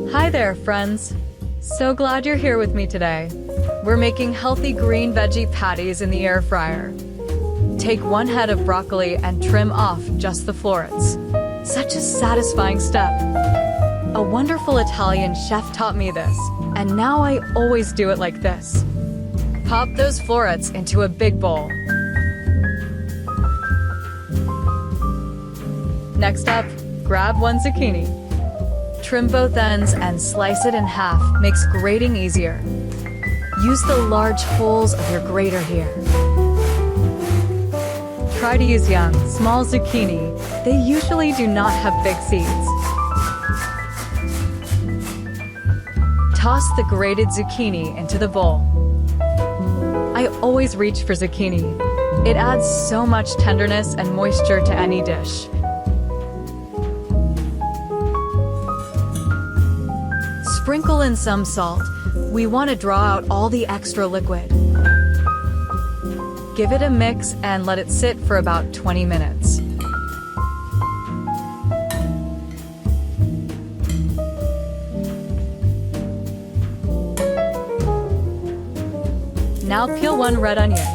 Hi there, friends. So glad you're here with me today. We're making healthy green veggie patties in the air fryer. Take one head of broccoli and trim off just the florets. Such a satisfying step. A wonderful Italian chef taught me this, and now I always do it like this. Pop those florets into a big bowl. Next up, grab one zucchini. Trim both ends and slice it in half, makes grating easier. Use the large holes of your grater here. Try to use young, small zucchini. They usually do not have big seeds. Toss the grated zucchini into the bowl. I always reach for zucchini. It adds so much tenderness and moisture to any dish. Sprinkle in some salt. We want to draw out all the extra liquid. Give it a mix and let it sit for about 20 minutes. Now peel one red onion.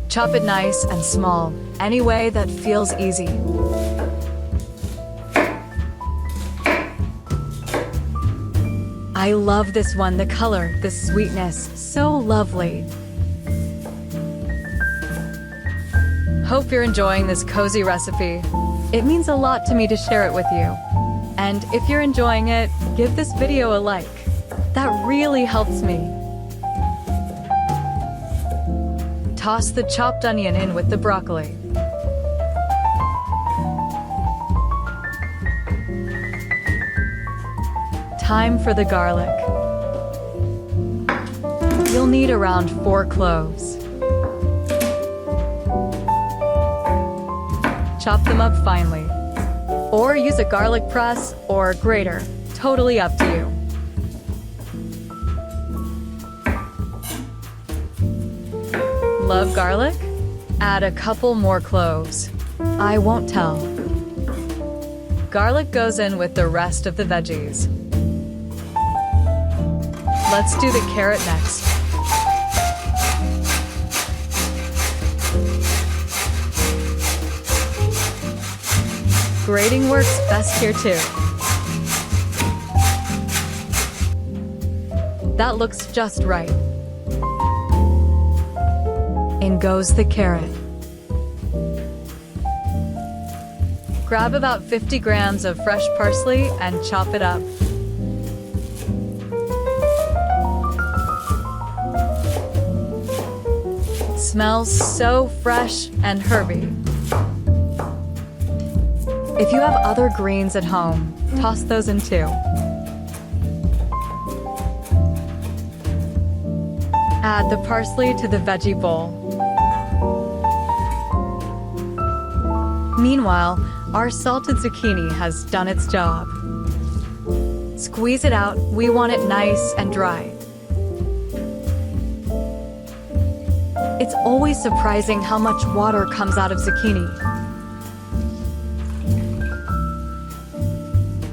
Chop it nice and small, any way that feels easy. I love this one, the color, the sweetness, so lovely. Hope you're enjoying this cozy recipe. It means a lot to me to share it with you. And if you're enjoying it, give this video a like. That really helps me. Toss the chopped onion in with the broccoli. Time for the garlic. You'll need around 4 cloves. Chop them up finely. Or use a garlic press or grater. Totally up to you. Love garlic? Add a couple more cloves. I won't tell. Garlic goes in with the rest of the veggies. Let's do the carrot next. Grating works best here too. That looks just right. In goes the carrot. Grab about 50 grams of fresh parsley and chop it up. Smells so fresh and herby. If you have other greens at home, toss those in too. Add the parsley to the veggie bowl. Meanwhile, our salted zucchini has done its job. Squeeze it out, we want it nice and dry. It's always surprising how much water comes out of zucchini.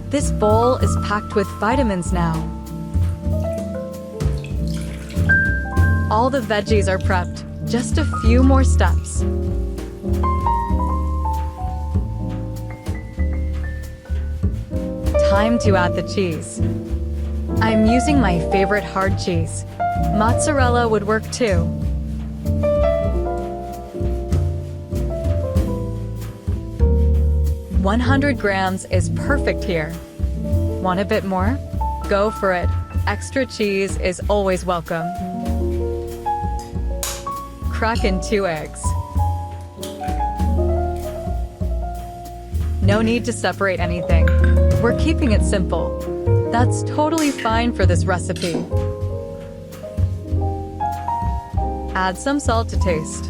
This bowl is packed with vitamins now. All the veggies are prepped, just a few more steps. Time to add the cheese. I'm using my favorite hard cheese. Mozzarella would work too. "100 grams is perfect here. Want a bit more? Go for it. Extra cheese is always welcome." Crack in 2 eggs. No need to separate anything. We're keeping it simple. That's totally fine for this recipe. Add some salt to taste.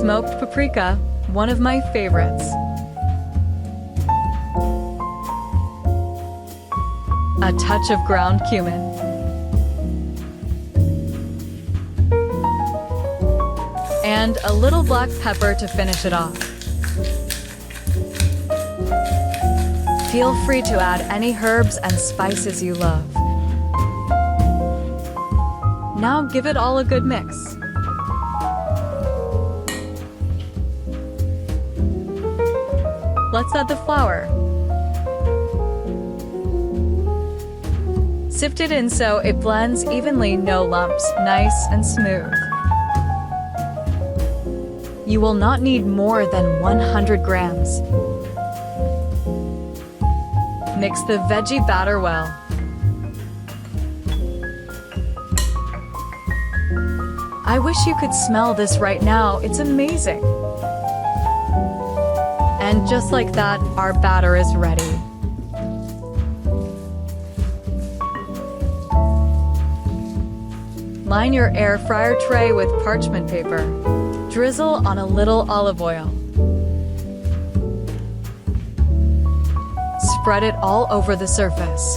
Smoked paprika, one of my favorites. a touch of ground cumin, and a little black pepper to finish it off. Feel free to add any herbs and spices you love. Now give it all a good mix. Let's add the flour. Sift it in so it blends evenly, no lumps, nice and smooth. You will not need more than 100 grams. Mix the veggie batter well. I wish you could smell this right now, it's amazing. And just like that, our batter is ready. Line your air fryer tray with parchment paper. Drizzle on a little olive oil. Spread it all over the surface.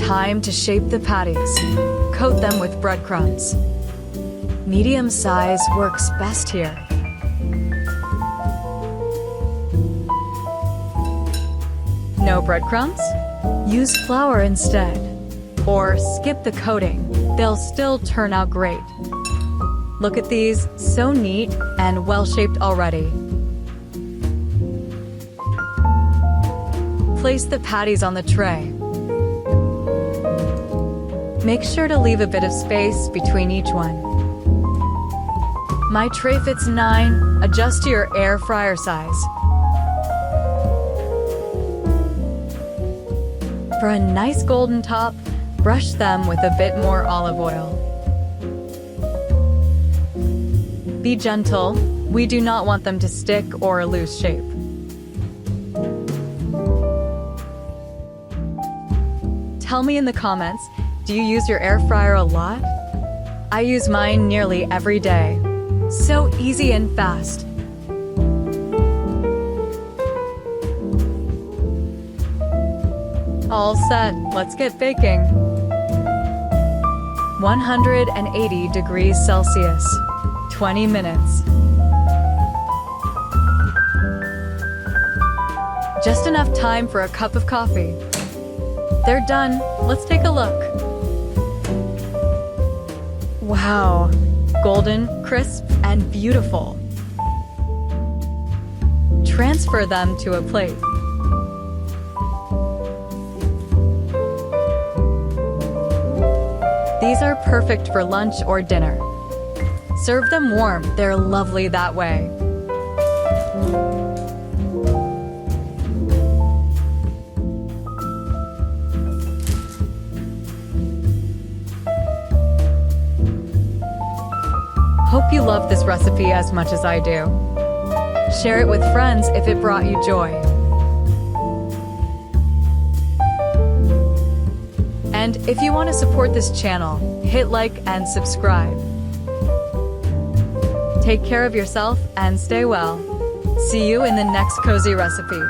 Time to shape the patties. Coat them with breadcrumbs. Medium size works best here. No breadcrumbs? Use flour instead. Or skip the coating, they'll still turn out great. Look at these, so neat and well-shaped already. Place the patties on the tray. Make sure to leave a bit of space between each one. My tray fits 9, adjust to your air fryer size. For a nice golden top, brush them with a bit more olive oil. Be gentle, we do not want them to stick or lose shape. Tell me in the comments, do you use your air fryer a lot? I use mine nearly every day. So easy and fast. All set, let's get baking. 180 degrees Celsius, 20 minutes. Just enough time for a cup of coffee. They're done, let's take a look. Wow, golden, crisp, and beautiful. Transfer them to a plate. These are perfect for lunch or dinner. Serve them warm, they're lovely that way. Hope you love this recipe as much as I do. Share it with friends if it brought you joy. And if you want to support this channel, hit like and subscribe. Take care of yourself and stay well. See you in the next cozy recipe.